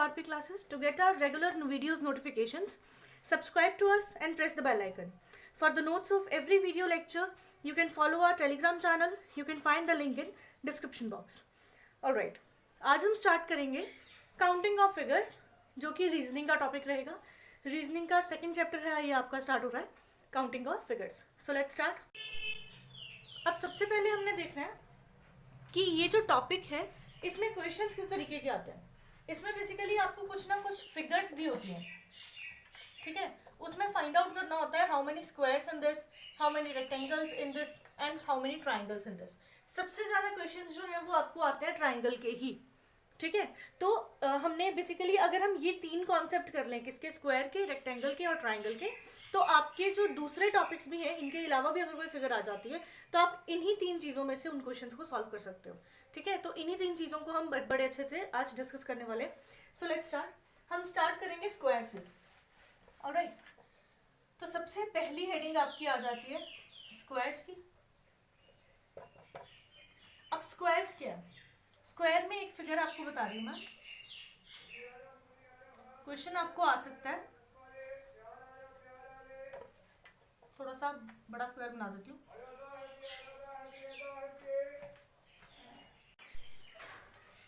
RP classes. To get our regular videos notifications, subscribe to us and press the bell icon. For the notes of every video lecture, you can follow our Telegram channel. You can find the link in description box. Alright, आज हम start करेंगे counting of figures, जो कि reasoning का topic रहेगा. Reasoning का second chapter है, ये आपका स्टार्ट हो रहा है counting of figures. So let's start. अब सबसे पहले हमने देखना है कि ये जो टॉपिक है इसमें क्वेश्चंस किस तरीके के आते हैं. इसमें बेसिकली आपको कुछ ना कुछ फिगर्स दी होती हैं, ठीक है. उसमें फाइंड आउट करना होता है how many squares in this, how many rectangles in this and how many triangles in this. सबसे ज्यादा क्वेश्चंस जो हैं वो आपको आते हैं ट्राइंगल के ही, ठीक है. तो हमने बेसिकली अगर हम ये तीन कॉन्सेप्ट कर लें, किसके, स्क्वायर के, रेक्टेंगल के और ट्राइंगल के, तो आपके जो दूसरे टॉपिक्स भी हैं इनके अलावा भी अगर कोई फिगर आ जाती है तो आप इन्हीं तीन चीज़ों में से उन क्वेश्चंस को सॉल्व कर सकते हो, ठीक है. तो इन्हीं तीन चीज़ों को हम बड़े अच्छे से आज डिस्कस करने वाले हैं. So let's start. हम स्टार्ट करेंगे स्क्वायर से. ऑलराइट, तो सबसे पहली हेडिंग आपकी आ जाती है स्क्वायर्स की. अब स्क्वायर्स क्या है? स्क्वायर में एक फिगर आपको बता रही हूँ मैं. क्वेश्चन आपको आ सकता है, थोड़ा सा बड़ा स्क्वायर बना देती हूँ.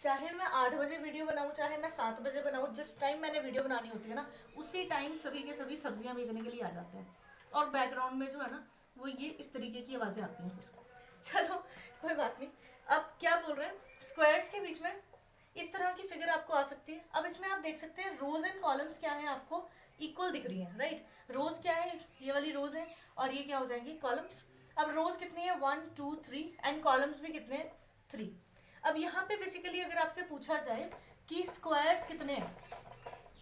चाहे मैं 8 बजे वीडियो बनाऊँ, चाहे मैं 7 बजे बनाऊँ, जिस टाइम मैंने वीडियो बनानी होती है ना, उसी टाइम सभी के सभी सब्जियां बेचने के लिए आ जाते हैं. और बैकग्राउंड में जो है ना वो ये इस तरीके की आवाज़ें आती हैं. फिर चलो कोई बात नहीं. अब क्या बोल रहे हैं, स्क्वायर्स के बीच में इस तरह की फिगर आपको आ सकती है. अब इसमें आप देख सकते हैं रोज एंड कॉलम्स क्या है, आपको इक्वल दिख रही है, राइट. रोज क्या है, ये वाली रोज है और ये क्या हो जाएंगी, कॉलम्स. अब रोज कितनी है, 1 2 3 एंड कॉलम्स भी कितने हैं, 3. अब यहाँ पे बेसिकली अगर आपसे पूछा जाए कि स्क्वायर्स कितने हैं,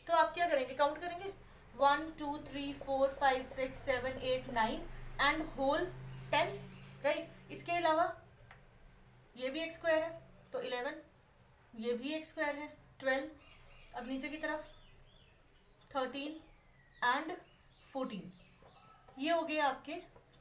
तो आप क्या करेंगे, काउंट करेंगे. 1 2 3 4 5 6 7 8 9 एंड होल 10, राइट. इसके अलावा ये भी एक स्क्वायर है तो 11, ये भी एक स्क्वायर है 12. अब नीचे की तरफ 13 एंड 14. ये हो गए आपके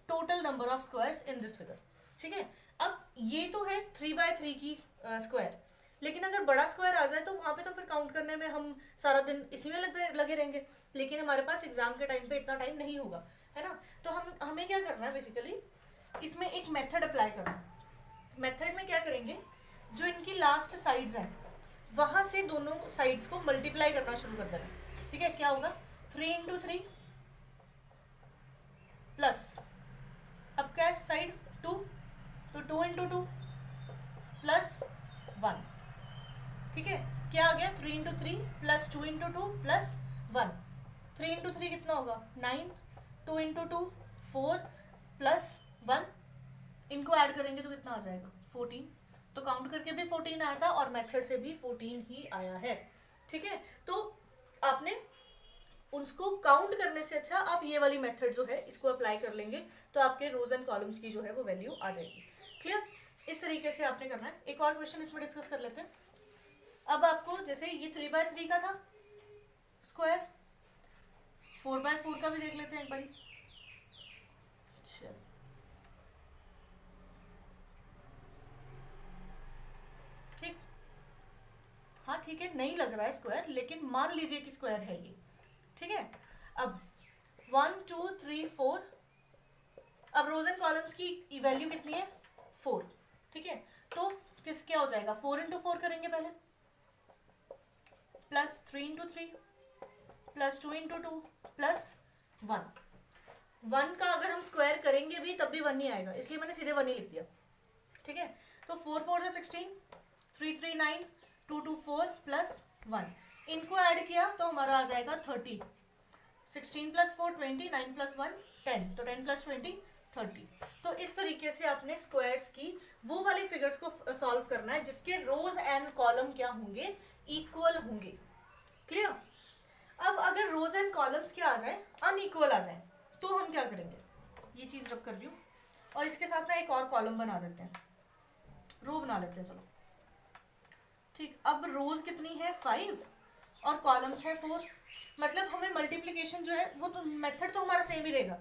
total number of squares in this figure, ठीक है. अब ये तो है 3x3 की स्क्वायर, लेकिन अगर बड़ा स्क्वायर आ जाए तो वहां पे तो फिर काउंट करने में हम सारा दिन इसी में लगे रहेंगे, लेकिन हमारे पास एग्जाम के टाइम पे इतना टाइम नहीं होगा, है ना. तो हमें क्या करना है, बेसिकली इसमें एक मेथड अप्लाई करना है. मेथड में क्या करेंगे, जो इनकी लास्ट साइड्स हैं वहां से दोनों साइड्स को मल्टीप्लाई करना शुरू कर देना, ठीक है. क्या होगा, 3 इंटू 3 प्लस, अब क्या है साइड 2, तो 2 इंटू 2 प्लस 1, ठीक है. क्या आ गया, 3 into 3 plus 2 into 2 plus 1. 3 into 3 कितना होगा, 9. 2 इंटू 2 4 प्लस 1. इनको ऐड करेंगे तो कितना आ जाएगा, 14. तो काउंट करके भी 14 आया था और मेथड से भी 14 ही आया है, ठीक है. तो आपने उसको काउंट करने से अच्छा आप ये वाली मेथड जो है इसको अप्लाई कर लेंगे तो आपके रोज एंड कॉलम्स की जो है वो वैल्यू आ जाएगी. क्लियर. इस तरीके से आपने करना है. एक और क्वेश्चन इसमें डिस्कस कर लेते हैं. अब आपको जैसे ये 3x3 का था स्क्वायर, 4x4 का भी देख लेते हैं एक बारी. चलो, ठीक, हाँ ठीक है, नहीं लग रहा है स्क्वायर, लेकिन मान लीजिए कि स्क्वायर है ये, ठीक है. अब 1 2 3 4, अब रोज एंड कॉलम्स की वैल्यू कितनी है, 4, ठीक है. तो किस क्या हो जाएगा, 4 इंटू 4 करेंगे पहले, plus 3 into 3 plus 2 into 2 plus 1. 1 का अगर हम स्क्वायर करेंगे भी तब भी 1 नहीं आएगा, इसलिए मैंने सीधे 1 ही लिख दिया, ठीक है. तो 4 4 16, 3 3 9, 2 2 4 प्लस 1. इनको ऐड किया तो हमारा आ जाएगा 30. 16 प्लस 4 20, 9 प्लस 1 10, तो 10 प्लस 20 30. तो इस तरीके से आपने स्क्वायर्स की वो वाली फिगर्स को सॉल्व करना है जिसके रोज एंड कॉलम क्या होंगे, इक्वल होंगे. क्लियर. अब अगर रोज एंड कॉलम्स क्या आ जाए, अनइक्वल आ जाए, तो हम क्या करेंगे, ये चीज रब कर रही हूँ और इसके साथ ना एक और कॉलम बना देते हैं, रो बना लेते हैं. चलो ठीक. अब रोज कितनी है, 5 और कॉलम्स है 4. मतलब हमें मल्टीप्लीकेशन जो है वो तो मेथड तो हमारा सेम ही रहेगा.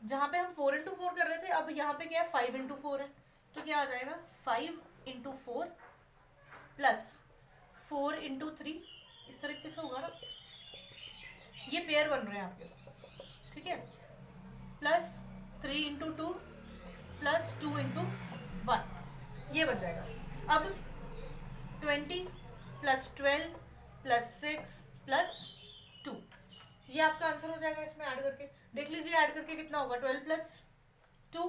जहाँ पे हम 4 इंटू 4 कर रहे थे, अब यहाँ पे क्या है, 5 इंटू 4 है. तो क्या आ जाएगा, 5 इंटू 4 प्लस 4 इंटू 3, इस तरीके से होगा ना, ये पेयर बन रहे हैं आपके, ठीक है, प्लस 3 इंटू 2 प्लस 2 इंटू 1, ये बन जाएगा। अब 20 प्लस 12 प्लस 6 प्लस 2, ये आपका आंसर हो जाएगा। इसमें ऐड करके देख लीजिए, ऐड करके कितना होगा, 12 प्लस 2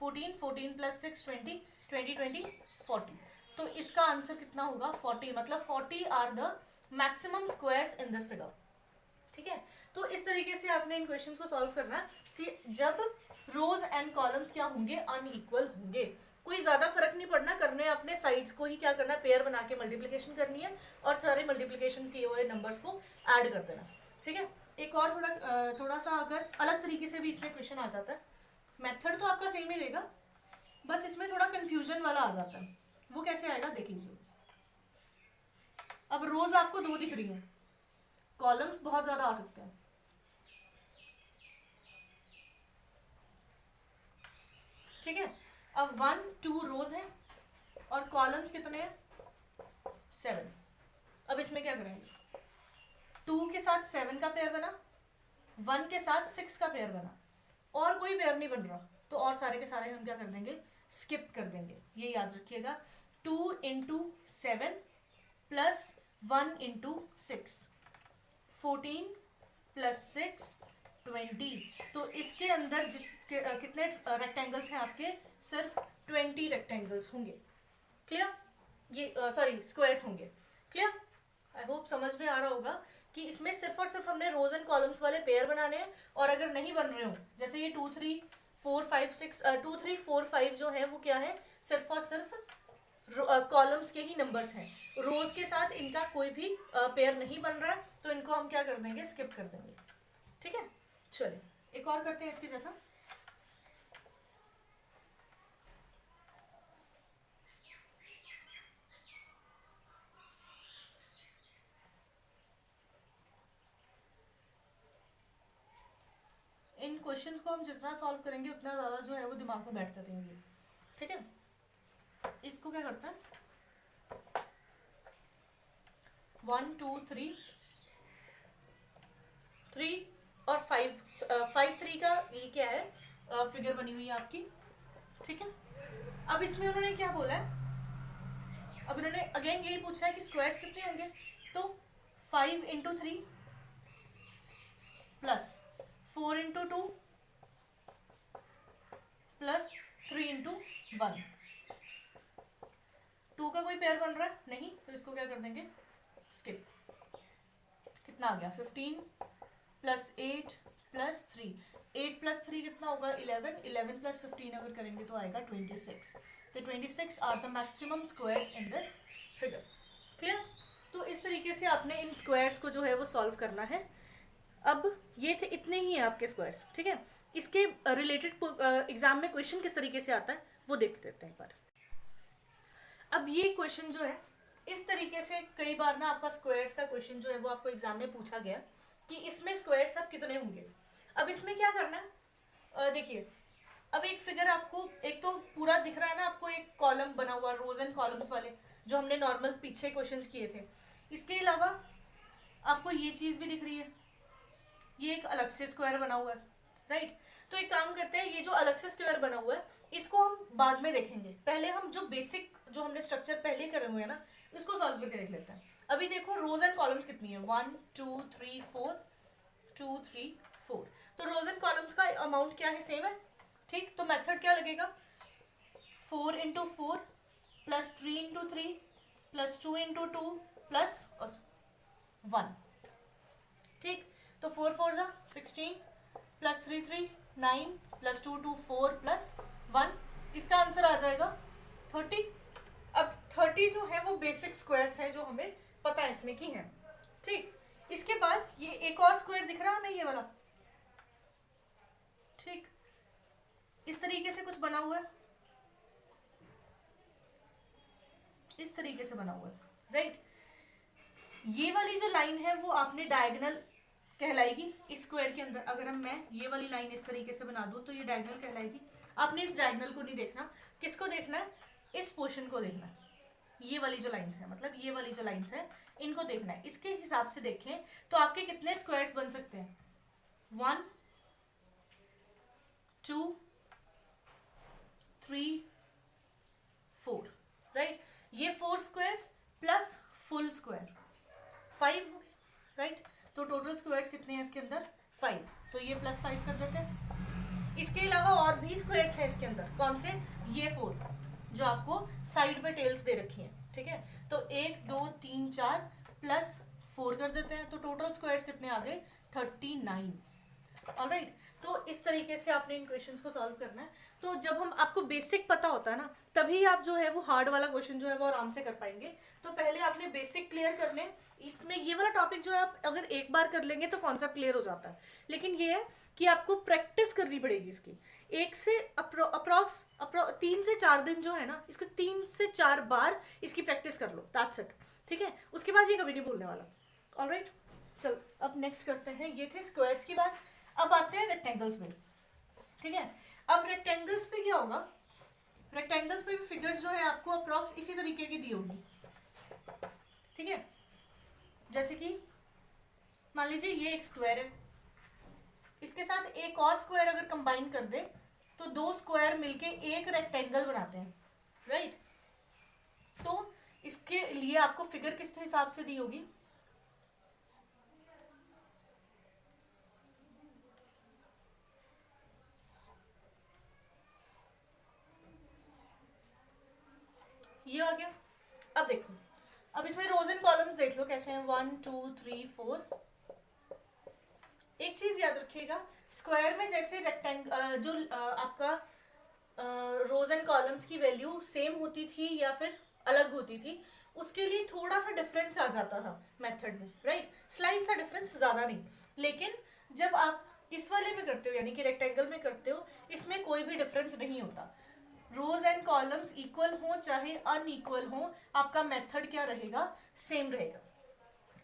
14, 14 प्लस 6 20, 20 20 40, तो इसका आंसर कितना होगा 40, मतलब 40 are the maximum squares in this figure, ठीक है। तो इस तरीके से आपने इन क्वेश्चंस को सॉल्व करना है कि जब रोज एंड कॉलम्स क्या होंगे, अनइक्वल होंगे। कोई ज्यादा फर्क नहीं पड़ना, करने अपने साइड्स को ही क्या करना है, पेयर बना के मल्टीप्लिकेशन करनी है और सारे मल्टीप्लिकेशन किए हुए नंबर्स को ऐड कर देना, ठीक है। एक और थोड़ा सा अगर अलग तरीके से भी इसमें क्वेश्चन आ जाता है, मेथड तो आपका सेम ही रहेगा, बस इसमें थोड़ा कंफ्यूजन वाला आ जाता है। वो कैसे आएगा देख लीजिए। अब रोज आपको 2 दिख रही है, कॉलम्स बहुत ज्यादा आ सकते हैं, ठीक है। अब 1 2 रोज है और कॉलम्स कितने हैं 7। अब इसमें क्या करेंगे, 2 के साथ 7 का पेयर बना, 1 के साथ 6 का पेयर बना, और कोई पेयर नहीं बन रहा, तो और सारे के सारे हम क्या कर देंगे, स्किप कर देंगे। ये याद रखिएगा, 2 इंटू 7 प्लस 1 इंटू 6, 14 प्लस 6 20, तो इसके अंदर कितने रेक्टेंगल्स हैं आपके, सिर्फ 20 रेक्टेंगल्स होंगे, क्लियर। ये सॉरी स्क्वायर्स होंगे, क्लियर। आई होप समझ में आ रहा होगा कि इसमें सिर्फ और सिर्फ हमने रोज एंड कॉलम्स वाले पेयर बनाने हैं, और अगर नहीं बन रहे हो, जैसे ये 2 3 4 5 6 2 3 4 5 जो है वो क्या है, सिर्फ और सिर्फ कॉलम्स के ही नंबर्स हैं, रोज के साथ इनका कोई भी पेयर नहीं बन रहा है, तो इनको हम क्या कर देंगे, स्किप कर देंगे, ठीक है। चलिए एक और करते हैं इसके जैसा। इन क्वेश्चंस को हम जितना सॉल्व करेंगे उतना ज्यादा जो है वो दिमाग में बैठते रहेंगे, ठीक है। इसको क्या करते हैं, 1 2 3 3 और 5 5 3 का ये क्या है, फिगर बनी हुई है आपकी, ठीक है। अब इसमें उन्होंने क्या बोला है, अब उन्होंने अगेन यही पूछा है कि स्क्वायर्स कितने होंगे, तो 5 into 3 plus 4 into 2 plus 3 into 1, 2 का कोई पेयर बन रहा है नहीं, तो इसको क्या कर देंगे, स्किप। कितना आ गया 15 प्लस 8 प्लस 3, 8 प्लस 3 कितना होगा 11, 11 प्लस 15 अगर करेंगे तो आएगा 26, तो 26 are the maximum squares in this figure, clear. तो इस तरीके से आपने इन स्क्वायर्स को जो है वो सॉल्व करना है। अब ये थे, इतने ही हैं आपके स्क्वायर्स, ठीक है। इसके रिलेटेड एग्जाम में क्वेश्चन किस तरीके से आता है वो देख लेते हैं एक बार। अब ये क्वेश्चन जो है इस तरीके से, कई बार ना आपका स्क्वायर्स का क्वेश्चन जो है वो आपको एग्जाम में पूछा गया कि इसमें स्क्वायर्स अब कितने होंगे। अब इसमें क्या करना है, देखिए अब एक फिगर आपको, एक तो पूरा दिख रहा है ना आपको, एक कॉलम बना हुआ रोज एंड कॉलम्स वाले जो हमने नॉर्मल पीछे क्वेश्चंस किए थे। इसके अलावा आपको ये चीज भी दिख रही है, ये एक अलग से स्क्वायर बना हुआ है, राइट। तो एक काम करते हैं, ये जो अलग से स्क्वायर बना हुआ है इसको हम बाद में देखेंगे, पहले हम जो बेसिक जो हमने स्ट्रक्चर पहले करे हुए हैं ना इसको सॉल्व करके देख लेते हैं। अभी देखो रोज एंड कॉलम्स कितनी है, 1 2 3 4 2 3 4, तो रोज एंड कॉलम्स का अमाउंट क्या है, सेम है, ठीक। तो मेथड क्या लगेगा, 4 into 4 plus 3 into 3 plus 2 into 2 plus 1, ठीक। तो 4 4 जा 16 प्लस 3 3 9 प्लस 2 2 4 प्लस 1, इसका आंसर आ जाएगा 30। अब 30 जो है वो बेसिक स्क्वायर्स हैं जो हमें पता है इसमें की हैं, ठीक। इसके बाद ये एक और स्क्वायर दिख रहा है हमें, ये वाला, ठीक, इस तरीके से कुछ बना हुआ है, इस तरीके से बना हुआ है, राइट। ये वाली जो लाइन है वो आपने डायगोनल कहलाएगी इस स्क्वायर के अंदर। अगर मैं ये वाली लाइन इस तरीके से बना दूं तो ये डायगोनल कहलाएगी। आपने इस डायगोनल को नहीं देखना, किसको देखना है, इस पोर्शन को देखना है, ये वाली जो लाइंस है, मतलब ये वाली जो लाइंस है इनको देखना है। इसके हिसाब से देखें तो आपके कितने स्क्वायर्स बन सकते हैं, 1 2 3 4, राइट। ये 4 squares plus full square 5, right. तो टोटल स्क्वायर्स कितने हैं इसके अंदर, 5, तो ये +5 कर देते हैं। इसके अलावा और भी स्क्वायर्स हैं इसके अंदर, कौन से, ये 4 जो आपको साइड पे टेल्स दे रखी हैं, ठीक है। तो 1 2 3 4 प्लस 4 कर देते हैं, तो टोटल स्क्वायर्स कितने आ गए, 39, ऑलराइट। तो इस तरीके से आपने इन क्वेश्चंस को सॉल्व करना है। तो जब हम आपको बेसिक पता होता है ना, तभी आप जो है वो हार्ड वाला क्वेश्चन जो है वो आराम से कर पाएंगे। तो पहले आपने बेसिक क्लियर कर लें। इसमें ये वाला टॉपिक जो है आप अगर एक बार कर लेंगे तो कॉन्सेप्ट क्लियर हो जाता है, लेकिन ये है कि आपको प्रैक्टिस करनी पड़ेगी इसकी। 1 से अप्रॉक्स 3 से 4 दिन जो है ना, इसको 3 से 4 बार इसकी प्रैक्टिस कर लो, दैट्स इट, ठीक है। उसके बाद ये कभी नहीं भूलने वाला, ऑलराइट। चल अब नेक्स्ट करते हैं, ये थे स्क्वायर्स की बात। अब आते हैं रेक्टेंगल्स में, ठीक है। अब रेक्टेंगल्स पे क्या होगा, रेक्टेंगल्स पे भी फिगर्स जो है आपको अप्रॉक्स इसी तरीके की दी होगी, ठीक है। जैसे कि मान लीजिए ये एक स्क्वायर है, इसके साथ एक और स्क्वायर अगर कंबाइन कर दे तो 2 स्क्वायर मिलके एक रेक्टेंगल बनाते हैं, राइट। तो इसके लिए आपको फिगर किस हिसाब से दी होगी, ये आ गया। अब देखो, अब इसमें रोज एंड कॉलम्स देख लो कैसे हैं, 1 2 3 4। एक चीज याद रखिएगा, स्क्वायर में जैसे रेक्टेंगल जो आपका रोज एंड कॉलम्स की वैल्यू सेम होती थी या फिर अलग होती थी, उसके लिए थोड़ा सा डिफरेंस आ जाता था मेथड में, राइट। स्लाइड सा डिफरेंस, ज्यादा नहीं। लेकिन जब आप इस वाले में करते हो यानी कि रेक्टेंगल में करते हो, इसमें कोई भी डिफरेंस नहीं होता। रोज एंड कॉलम्स इक्वल हो चाहे अनइक्वल हो, आपका मेथड क्या रहेगा, सेम रहेगा,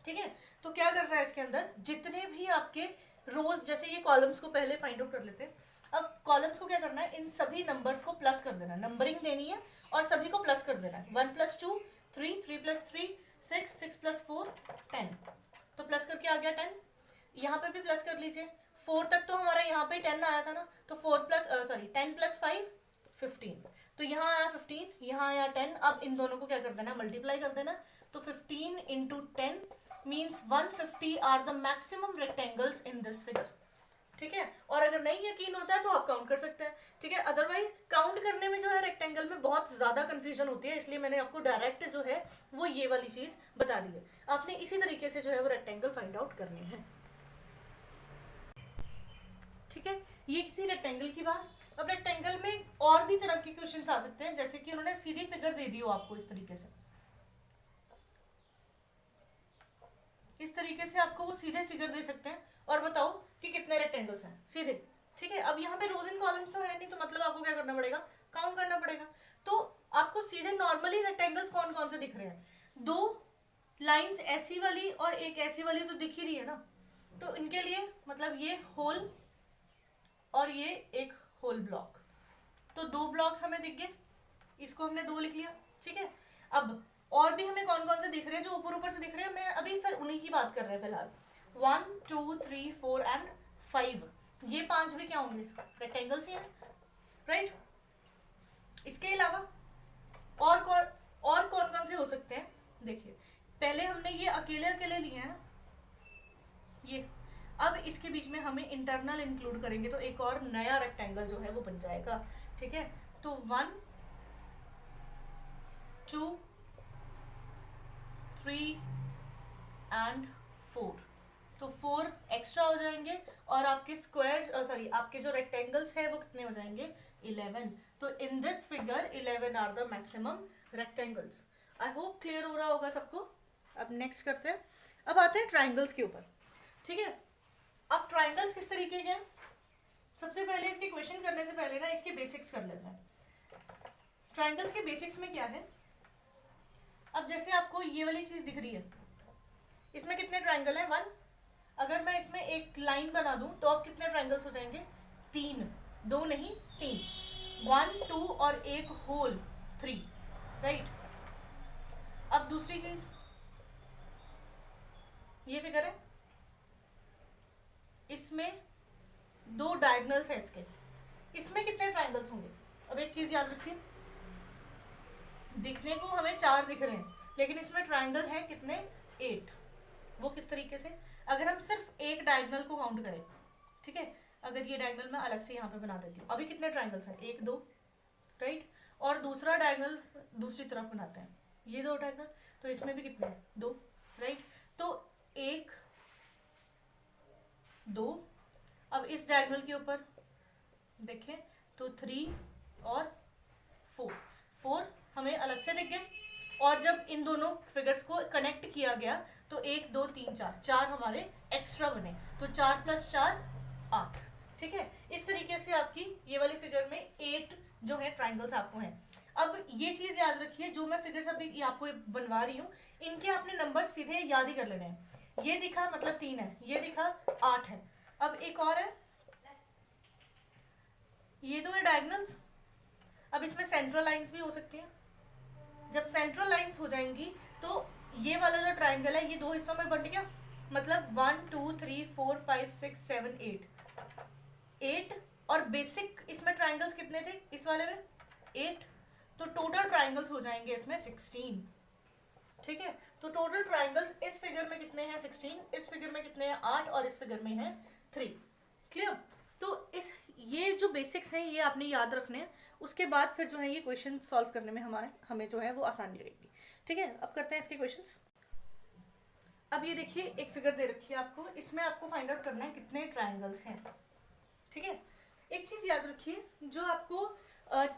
ठीक है। तो क्या करना है इसके अंदर, जितने भी आपके रोज, जैसे ये कॉलम्स को पहले फाइंड आउट कर लेते हैं। अब कॉलम्स को क्या करना है, इन सभी नंबर्स को प्लस कर देना, नंबरिंग देनी है और सभी को प्लस कर देना है। 1 + 2 3, 3 + 3 6, 6 + 4 10, तो प्लस करके आ गया 10। यहाँ पे भी प्लस कर लीजिए, 4 तक तो हमारा यहाँ पे 10 आया था ना, तो 10 + 5 15, तो यहाँ आया 15, यहाँ आया 10। अब इन दोनों को क्या कर देना, मल्टीप्लाई कर देना। तो 15 × 10 means 150 are the maximum rectangles in this figure, ठीक है। और अगर नहीं यकीन होता है तो आप काउंट कर सकते हैं, ठीक है। अदरवाइज काउंट करने में जो है रेक्टेंगल में बहुत ज्यादा कंफ्यूजन होती है, इसलिए मैंने आपको डायरेक्ट जो है वो ये वाली चीज बता दी है। आपने इसी तरीके से जो है वो रेक्टेंगल फाइंड आउट करने हैं, ठीक है। ये थी रेक्टेंगल की बात। अब रेक्टेंगल में और भी तरह के क्वेश्चंस आ सकते हैं, जैसे कि उन्होंने सीधी फिगर दे दी हो आपको इस तरीके से, इस तरीके से आपको वो सीधे फिगर दे सकते हैं और बताओ कि कितने रेक्टेंगल्स हैं सीधे, ठीक है। अब यहाँ पे रोज एंड कॉलम्स तो है नहीं, तो मतलब आपको क्या करना पड़ेगा, काउंट करना पड़ेगा। तो आपको सीधे नॉर्मली रेक्टेंगल्स कौन कौन से दिख रहे हैं, 2 लाइंस ऐसी वाली और एक ऐसी वाली तो दिख ही रही है ना। तो इनके लिए मतलब ये होल और ये एक होल ब्लॉक, तो 2 ब्लॉक्स हमें दिख गए, इसको हमने 2 लिख लिया, ठीक है। अब और भी हमें कौन कौन से दिख रहे हैं, जो ऊपर ऊपर से दिख रहे हैं, मैं अभी फिर उन्हीं की बात कर रहे हैं फिलहाल। 1 2 3 4 एंड 5, ये 5 भी क्या होंगे, रेक्टेंगल्स ही हैं, राइट। इसके अलावा और कौन कौन से हो सकते हैं, देखिए पहले हमने ये अकेले अकेले लिए हैं ये, अब इसके बीच में हमें इंटरनल इंक्लूड करेंगे तो एक और नया रेक्टेंगल जो है वो बन जाएगा, ठीक है। तो 1 2 3 एंड 4, तो 4 एक्स्ट्रा हो जाएंगे और आपके स्क्वायर आपके जो रेक्टेंगल्स है वो कितने हो जाएंगे, 11। तो in this figure 11 are the maximum rectangles. I hope clear हो रहा होगा सबको। अब नेक्स्ट करते हैं, अब आते हैं ट्राइंगल्स के ऊपर, ठीक है। अब ट्राइंगल्स किस तरीके के हैं, सबसे पहले इसके क्वेश्चन करने से पहले ना इसके बेसिक्स कर लेते हैं। ट्राइंगल्स के बेसिक्स में क्या है, अब जैसे आपको ये वाली चीज दिख रही है, इसमें कितने ट्राइंगल हैं, 1। अगर मैं इसमें एक लाइन बना दूं तो अब कितने ट्राइंगल्स हो जाएंगे, 3, 2 नहीं 3, 1 2 और एक होल 3, राइट। अब दूसरी चीज, ये फिगर है, इसमें 2 डायगोनल्स है इसके, इसमें कितने ट्राइंगल्स होंगे? अब एक चीज याद रखिए, दिखने को हमें 4 दिख रहे हैं, लेकिन इसमें ट्राइंगल है कितने? 8। वो किस तरीके से? अगर हम सिर्फ एक डायगोनल को काउंट करें, ठीक है, अगर ये डायगोनल मैं अलग से यहाँ पे बना देती हूँ, अभी कितने ट्राइंगल्स हैं? 1 2, राइट। और दूसरा डायगोनल दूसरी तरफ बनाते हैं, ये 2 डायगोनल, तो इसमें भी कितने हैं? 2, राइट। तो 1 2, अब इस डायगोनल के ऊपर देखें तो 3 और 4 हमें अलग से दिख गए, और जब इन दोनों फिगर्स को कनेक्ट किया गया तो 1 2 3 4 हमारे एक्स्ट्रा बने, तो 4 + 4 8, ठीक है। इस तरीके से आपकी ये वाली फिगर में 8 जो है ट्राइंगल्स आपको हैं। अब ये चीज याद रखिए, जो मैं फिगर्स अभी आपको बनवा रही हूँ, इनके आपने नंबर सीधे याद ही कर लेने हैं। ये दिखा मतलब 3 है, ये दिखा 8 है। अब एक और है, ये तो है डायगोनल्स। अब इसमें सेंट्रल लाइंस भी हो सकती हैं। जब सेंट्रल लाइंस हो जाएंगी तो ये वाला जो ट्राइंगल है ये 2 हिस्सों में बंट गया, मतलब 1 2 3 4 5 6 7 8 और बेसिक इसमें ट्राइंगल्स कितने थे इस वाले में? 8। तो टोटल ट्राइंगल्स हो जाएंगे इसमें 16, ठीक है। तो टोटल ट्राइंगल्स इस फिगर में कितने हैं? 16, इस फिगर में कितने हैं? 8, और इस फिगर में है 3। क्लियर? तो इस ये जो बेसिक्स हैं ये आपने याद रखने हैं, उसके बाद फिर जो है ये क्वेश्चन सॉल्व करने में हमें जो है वो आसानी रहेगी, ठीक है। अब करते हैं इसके क्वेश्चंस। अब ये देखिए एक फिगर दे रखी है आपको, इसमें आपको फाइंड आउट करना है कितने ट्राइंगल्स हैं, ठीक है। एक चीज याद रखिए, जो आपको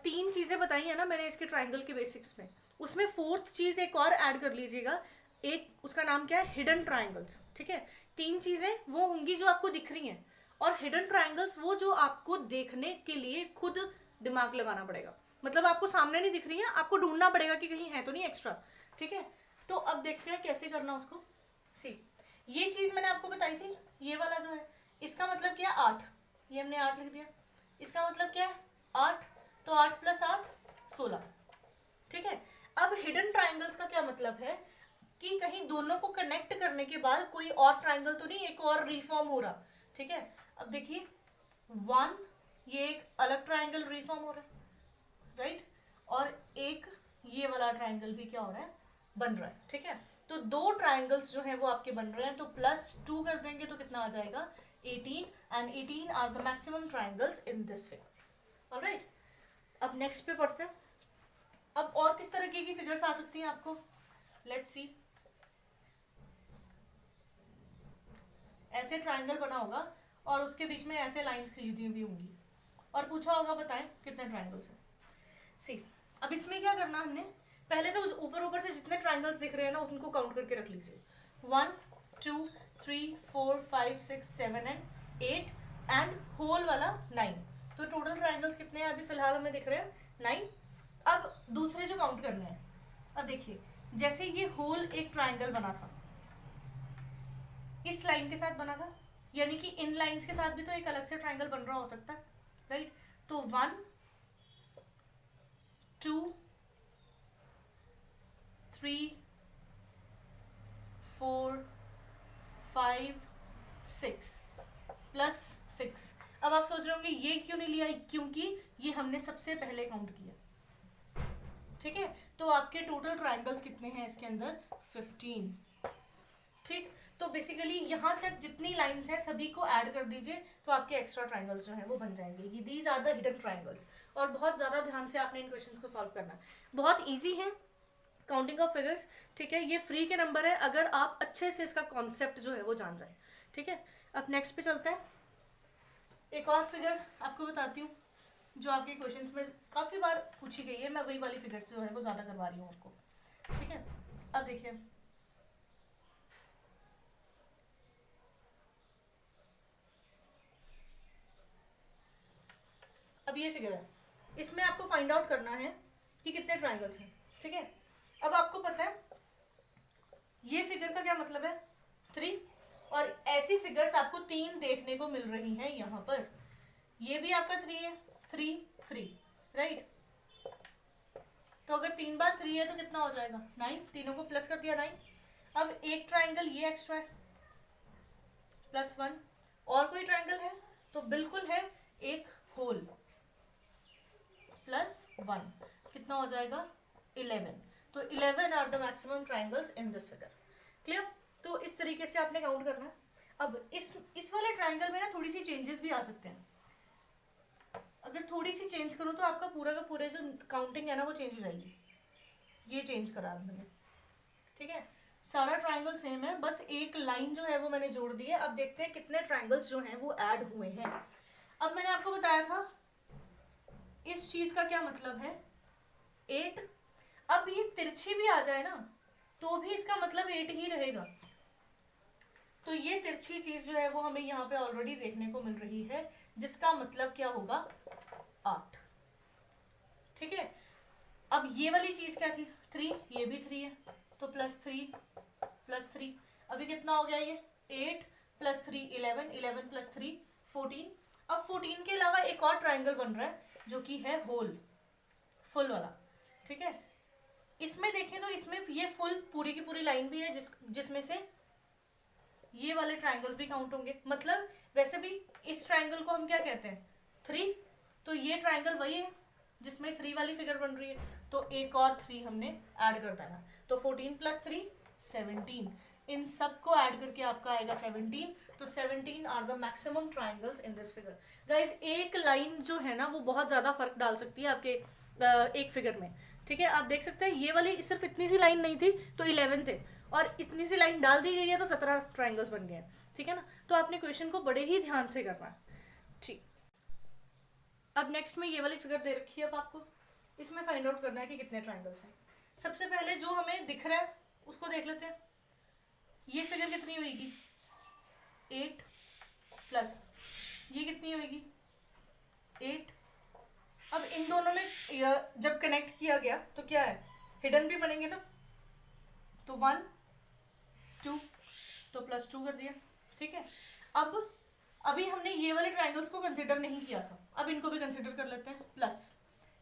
3 चीजें बताई है ना मैंने इसके ट्राइंगल के बेसिक्स में, उसमें 4th चीज एक और ऐड कर लीजिएगा, एक उसका नाम क्या है? हिडन ट्राइंगल्स, ठीक है। 3 चीजें वो होंगी जो आपको दिख रही हैं, और हिडन ट्राइंगल्स वो जो आपको देखने के लिए खुद दिमाग लगाना पड़ेगा, मतलब आपको सामने नहीं दिख रही है, आपको ढूंढना पड़ेगा कि कहीं है तो नहीं एक्स्ट्रा, ठीक है। तो अब देखते हैं कैसे करना उसको। सी, ये चीज मैंने आपको बताई थी, ये वाला जो है इसका मतलब क्या? 8, ये हमने 8 लिख दिया। इसका मतलब क्या है? 8, तो 8 + 8 16, ठीक है। अब हिडन ट्राइंगल्स का क्या मतलब है कि कहीं दोनों को कनेक्ट करने के बाद कोई और ट्राइंगल तो नहीं एक और रिफॉर्म हो रहा, ठीक है। अब देखिए 1, ये एक अलग ट्राइंगल रिफॉर्म हो रहा है, राइट, और एक ये वाला ट्राइंगल भी क्या हो रहा है? बन रहा है, ठीक है। तो 2 ट्राइंगल्स जो है वो आपके बन रहे हैं, तो +2 कर देंगे तो कितना आ जाएगा? 18, and 18 are the maximum triangles in this figure. All right, अब नेक्स्ट पे पढ़ते हैं। अब और किस तरह की फिगर्स आ सकती हैं आपको? Let's see. ऐसे ट्राइंगल बना होगा और उसके बीच में ऐसे लाइंस खींच दी हुई होंगी, और पूछा होगा बताएं कितने ट्राइंगल्स हैं। सी, अब इसमें क्या करना हमने, पहले तो ऊपर ऊपर से जितने ट्राइंगल्स दिख रहे हैं ना उनको काउंट करके रख लीजिए। 1 2 3 4 5 6 7 एंड 8 एंड होल वाला 9। तो टोटल ट्राइंगल्स कितने हैं अभी फिलहाल हमें दिख रहे हैं? 9। अब दूसरे जो काउंट करने हैं, अब देखिए जैसे ये होल एक ट्राइंगल बना था, इस लाइन के साथ बना था, यानी कि इन लाइंस के साथ भी तो एक अलग से ट्राइंगल बन रहा हो सकता है, राइट। तो 1 2 3 4 5 6 +6। अब आप सोच रहे होंगे ये क्यों नहीं लिया, क्योंकि ये हमने सबसे पहले काउंट किया, ठीक है। तो आपके टोटल ट्राइंगल्स कितने हैं इसके अंदर? 15, ठीक। तो बेसिकली यहाँ तक जितनी लाइंस हैं सभी को ऐड कर दीजिए, तो आपके एक्स्ट्रा ट्राइंगल्स जो हैं वो बन जाएंगे। ये these are the hidden triangles, और बहुत ज़्यादा ध्यान से आपने इन क्वेश्चंस को सॉल्व करना है, बहुत ईजी है काउंटिंग ऑफ फिगर्स, ठीक है। ये फ्री के नंबर है अगर आप अच्छे से इसका कॉन्सेप्ट जो है वो जान जाए, ठीक है। अब नेक्स्ट पे चलते हैं। एक और फिगर आपको बताती हूँ जो आपके क्वेश्चंस में काफ़ी बार पूछी गई है, मैं वही वाली फिगर्स जो है वो ज़्यादा करवा रही हूँ आपको, ठीक है। अब देखिए अब ये फिगर है, इसमें आपको फाइंड आउट करना है कि कितने ट्राइंगल्स हैं, ठीक है। अब आपको पता है ये फिगर का क्या मतलब है? 3, और ऐसी फिगर्स आपको 3 देखने को मिल रही हैं यहाँ पर, ये भी आपका 3 है, 3 3, राइट। तो अगर 3 बार 3 है तो कितना हो जाएगा? 9, तीनों को प्लस कर दिया 9। अब एक ट्राइंगल ये एक्स्ट्रा है, +1, और कोई ट्रायंगल है तो बिल्कुल है, एक होल, +1, कितना हो जाएगा 11। तो 11 are the maximum triangles in this figure. Clear? तो इस तरीके से आपने काउंट करना है। अब इस वाले ट्रायंगल में ना थोड़ी सी चेंजेस भी आ सकते हैं। अगर थोड़ी सी चेंज करो तो आपका पूरा का पूरा जो काउंटिंग है ना वो चेंज हो जाएगी। ये चेंज करा अब मैंने, ठीक है। सारा ट्रायंगल सेम है, बस एक लाइन जो है वो मैंने जोड़ दी है। अब देखते हैं कितने ट्रायंगल्स जो हैं वो ऐड हुए हैं। अब मैंने आपको बताया था इस चीज का क्या मतलब है, 8। अब ये तिरछी भी आ जाए ना तो भी इसका मतलब 8 ही रहेगा। तो ये तिरछी चीज जो है वो हमें यहाँ पे ऑलरेडी देखने को मिल रही है, जिसका मतलब क्या होगा 8। ठीक है। अब ये वाली चीज क्या थी 3, ये भी 3 है तो +3 +3, अभी कितना हो गया ये 8 +3 11, 11 +3 14। अब 14 के अलावा एक और ट्राइंगल बन रहा है जो कि है होल, फुल वाला। ठीक है, इसमें देखें तो इसमें ये फुल पूरी की पूरी लाइन भी है जिसमें से ये वाले ट्राइंगल्स भी काउंट होंगे। मतलब वैसे भी इस ट्राइंगल को हम क्या कहते हैं 3, तो ये ट्राइंगल वही है जिसमें 3 वाली फिगर बन रही है, तो एक और 3 हमने ऐड कर देना। तो 14 + 3 17, इन सब को ऐड करके आपका आएगा 17। तो 17 are the maximum triangles in this figure. Guys एक लाइन जो है ना वो बहुत ज्यादा फर्क डाल सकती है आपके एक फिगर में। ठीक है, आप देख सकते हैं ये वाली सिर्फ इतनी सी लाइन नहीं थी तो 11 थे, और इतनी सी लाइन डाल दी गई है तो 17 ट्राइंगल्स बन गए हैं। ठीक है ना, तो आपने क्वेश्चन को बड़े ही ध्यान से करना है। ठीक, अब नेक्स्ट में ये वाली फिगर दे रखी है अब आपको, इसमें फाइंड आउट करना है कि कितने ट्राइंगल्स हैं। सबसे पहले जो हमें दिख रहा है उसको देख लेते हैं। ये फिगर कितनी होगी 8 प्लस ये कितनी होगी 8। अब इन दोनों में जब कनेक्ट किया गया तो क्या है हिडन भी बनेंगे ना, तो 1 2 तो +2 कर दिया। ठीक है, अब अभी हमने ये वाले ट्राइंगल्स को कंसिडर नहीं किया था, अब इनको भी कंसिडर कर लेते हैं। प्लस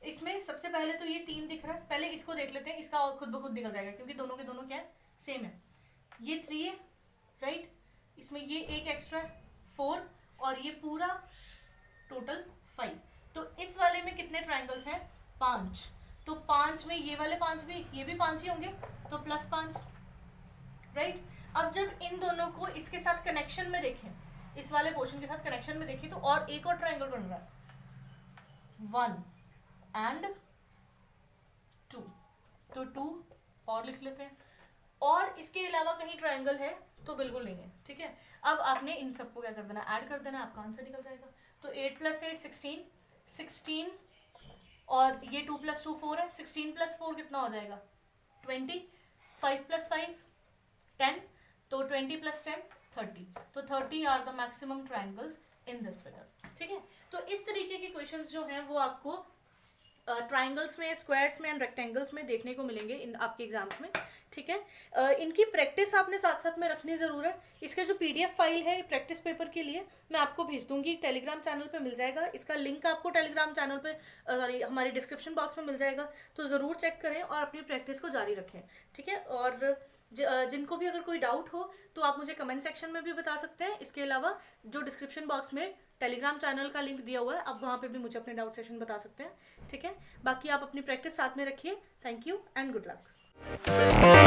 इसमें सबसे पहले तो ये 3 दिख रहा है, पहले इसको देख लेते हैं, इसका खुद ब खुद निकल जाएगा क्योंकि दोनों के दोनों क्या है सेम है। ये 3 है राइट, इसमें ये एक एक्स्ट्रा 4 और ये पूरा टोटल 5। तो इस वाले में कितने ट्राइंगल्स हैं 5, तो 5 में ये वाले 5 भी, ये भी 5 ही होंगे तो +5 राइट। अब जब इन दोनों को इसके साथ कनेक्शन में देखें, इस वाले पोर्शन के साथ कनेक्शन में देखें तो और एक और ट्राइंगल बन रहा है 1 and 2, तो 2 और लिख लेते हैं। और इसके अलावा कहीं ट्राइंगल है तो बिल्कुल नहीं है। ठीक है, अब आपने इन सबको क्या कर देना ऐड कर देना, आपका आंसर निकल जाएगा। तो 8 + 8 16, 16 और ये 2 + 2 4 है, 16 + 4 कितना हो जाएगा 20, 5 + 5 10, तो 20 + 10 30, तो 30 are the maximum triangles in this figure. ठीक है, तो इस तरीके के क्वेश्चंस जो हैं वो आपको ट्राइंगल्स में, स्क्वायर्स में एंड रेक्टेंगल्स में देखने को मिलेंगे इन आपके एग्जाम्स में। ठीक है, इनकी प्रैक्टिस आपने साथ साथ में रखनी ज़रूर है। इसका जो PDF फाइल है प्रैक्टिस पेपर के लिए मैं आपको भेज दूंगी, टेलीग्राम चैनल पे मिल जाएगा। इसका लिंक आपको टेलीग्राम चैनल पे सॉरी हमारे डिस्क्रिप्शन बॉक्स में मिल जाएगा, तो ज़रूर चेक करें और अपनी प्रैक्टिस को जारी रखें। ठीक है, और जिनको भी अगर कोई डाउट हो तो आप मुझे कमेंट सेक्शन में भी बता सकते हैं। इसके अलावा जो डिस्क्रिप्शन बॉक्स में टेलीग्राम चैनल का लिंक दिया हुआ है, आप वहाँ पे भी मुझे अपने डाउट सेशन बता सकते हैं। ठीक है, बाकी आप अपनी प्रैक्टिस साथ में रखिए। Thank you and good luck.